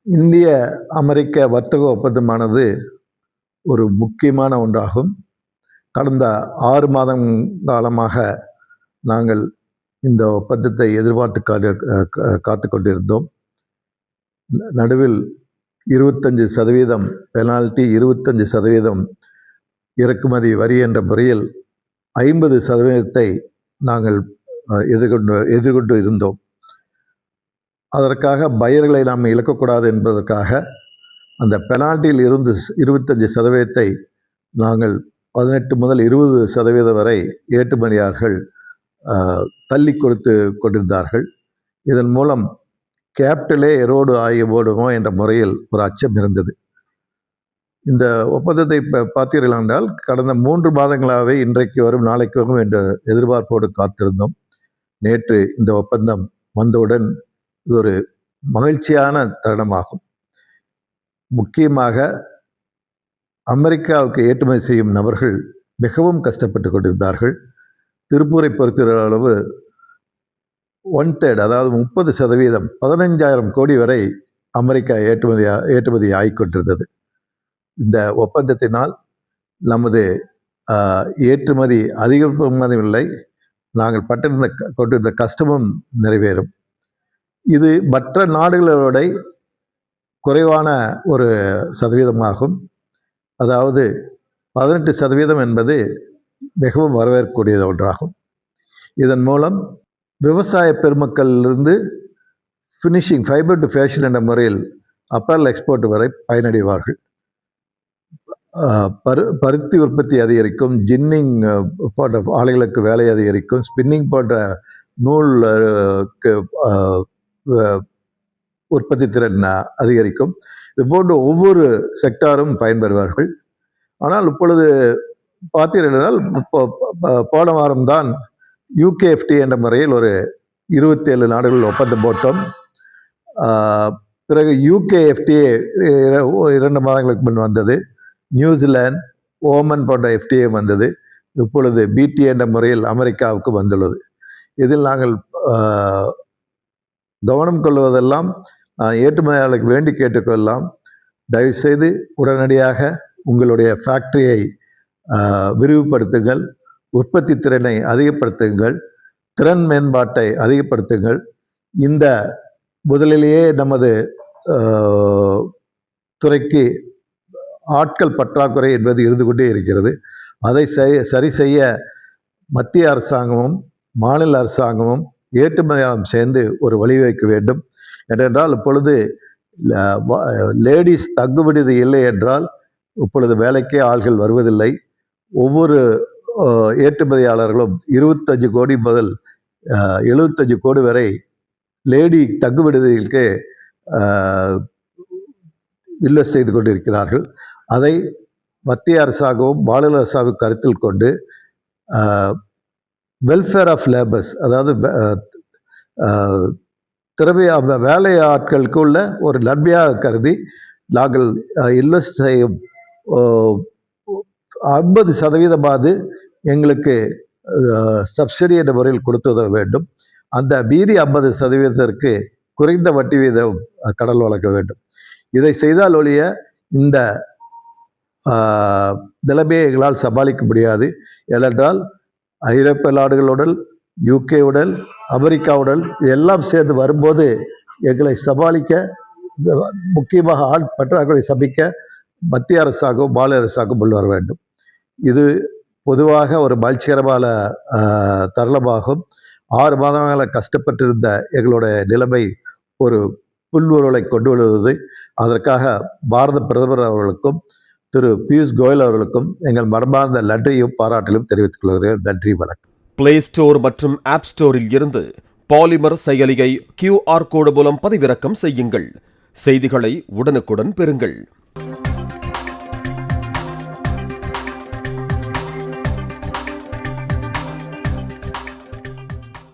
இந்திய அமெரிக்க வர்த்தக ஒப்பந்தமானது ஒரு முக்கியமான ஒன்றாகும். கடந்த 6 மாதம் காலமாக நாங்கள் இந்த ஒப்பந்தத்தை எதிர்பார்த்து காத்து கொண்டிருந்தோம். நடுவில் 25% பெனால்டி, 25% இறக்குமதி வரி என்ற முறையில் 50% நாங்கள் எதிர்கொண்டு இருந்தோம். அதற்காக பையர்களை நாம் இழக்கக்கூடாது என்பதற்காக அந்த பெனால்ட்டியில் இருந்து 25% நாங்கள் 18 முதல் 20% வரை ஏற்றுமதியாளர்கள் தள்ளி கொடுத்து கொண்டிருந்தார்கள். இதன் மூலம் கேபிட்டலே எரோடு ஆகி ஓடுமோ என்ற முறையில் ஒரு அச்சம் இருந்தது. இந்த ஒப்பந்தத்தை பார்த்தீர்கள் என்றால் கடந்த 3 மாதங்களாகவே இன்றைக்கு வரும் நாளைக்கு வரும் என்ற எதிர்பார்ப்போடு காத்திருந்தோம். நேற்று இந்த ஒப்பந்தம் வந்தவுடன் இது ஒரு மகிழ்ச்சியான தருணமாகும். முக்கியமாக அமெரிக்காவுக்கு ஏற்றுமதி செய்யும் நபர்கள் மிகவும் கஷ்டப்பட்டு கொண்டிருந்தார்கள். திருப்பூரை பொறுத்த அளவு 1/3, அதாவது 30%, 15,000 கோடி வரை அமெரிக்கா ஏற்றுமதி ஆகிக்கொண்டிருந்தது. இந்த ஒப்பந்தத்தினால் நமது ஏற்றுமதி அதிகரிப்பதில்லை, நாங்கள் கொண்டிருந்த கஷ்டமும் நிறைவேறும். இது மற்ற நாடுகளோட குறைவான ஒரு சதவீதமாகும். அதாவது 18% என்பது மிகவும் வரவேற்கக்கூடியது ஒன்றாகும். இதன் மூலம் விவசாய பெருமக்களிலிருந்து ஃபினிஷிங் ஃபைபர் டு ஃபேஷன் என்ற முறையில் அப்பரல் எக்ஸ்போர்ட் வரை பயனடைவார்கள். பருத்தி உற்பத்தி அதிகரிக்கும், ஜின்னிங் போன்ற ஆலைகளுக்கு வேலை அதிகரிக்கும், ஸ்பின்னிங் போன்ற நூலுக்கு உற்பத்தி திறன் அதிகரிக்கும். இது போன்ற ஒவ்வொரு செக்டாரும் பயன்பெறுவார்கள். ஆனால் இப்பொழுது பார்த்தீர்கள், போன வாரம்தான் UKFTA என்ற முறையில் ஒரு 27 நாடுகள் ஒப்பந்தம் போட்டோம். பிறகு UKFTA 2 மாதங்களுக்கு முன் வந்தது. நியூசிலாந்து, ஓமன் போன்ற FTA வந்தது. இப்பொழுது BTA என்ற முறையில் அமெரிக்காவுக்கு வந்துள்ளது. இதில் நாங்கள் கவனம் கொள்வதெல்லாம் ஏற்றுமதியாளர்களுக்கு வேண்டி கேட்டுக்கொள்ளலாம். தயவுசெய்து உடனடியாக உங்களுடைய ஃபேக்டரியை விரிவுபடுத்துங்கள், உற்பத்தி திறனை அதிகப்படுத்துங்கள், திறன் மேம்பாட்டை அதிகப்படுத்துங்கள். இந்த முதலிலேயே நமது துறைக்கு ஆட்கள் பற்றாக்குறை என்பது இருந்து கொண்டே இருக்கிறது. அதை சரி செய்ய மத்திய அரசாங்கமும் மாநில அரசாங்கமும் ஏற்றுமதியாளரும் சேர்ந்து ஒரு வழிவகுக்க வேண்டும். ஏனென்றால் இப்பொழுது லேடிஸ் தங்கு விடுதி இல்லை என்றால் இப்பொழுது வேலைக்கே ஆள்கள் வருவதில்லை. ஒவ்வொரு ஏற்றுமதியாளர்களும் 25 கோடி முதல் 75 கோடி வரை லேடி தங்கு விடுதிகளுக்கு இன்வெஸ்ட் செய்து கொண்டிருக்கிறார்கள். அதை மத்திய அரசாங்கமும் மாநில அரசாங்கம் கருத்தில் கொண்டு வெல்ஃபேர் ஆஃப் லேபர்ஸ், அதாவது வேலை ஆட்களுக்கு உள்ள ஒரு நன்மையாக கருதி நாங்கள் இன்வெஸ்ட் செய்யும் 50% எங்களுக்கு சப்சிடி என்ற முறையில் கொடுத்து வேண்டும். அந்த மீதி 50% குறைந்த வட்டி வீதம் கடன் வழங்க வேண்டும். இதை செய்தால் ஒழிய இந்த நிலைமையை எங்களால் சமாளிக்க முடியாது. ஏனென்றால் ஐரோப்பிய நாடுகளுடன், UKவுடன், அமெரிக்காவுடன் எல்லாம் சேர்ந்து வரும்போது எங்களை சமாளிக்க, முக்கியமாக ஆள் பற்றாக்குறை சமைக்க மத்திய அரசாங்கம் மாநில அரசாங்கம் முன்வர வேண்டும். இது பொதுவாக ஒரு மகிழ்ச்சிகரமான தருணமாகும். 6 மாதங்களாக கஷ்டப்பட்டிருந்த எங்களுடைய நிலைமை ஒரு புல்லுருளை கொண்டு வருவது. அதற்காக பாரத பிரதமர் அவர்களுக்கும் திரு பியூஷ் கோயல் அவர்களுக்கும் எங்கள் மனமார்ந்த நன்றியும் பாராட்டிலும் தெரிவித்துக் கொள்கிறேன். நன்றி, வணக்கம். பிளே ஸ்டோர் மற்றும் ஆப் ஸ்டோரில் இருந்து பாலிமர் செயலியை QR கோடு மூலம் பதிவிறக்கம் செய்யுங்கள். செய்திகளை உடனுக்குடன் பெறுங்கள்.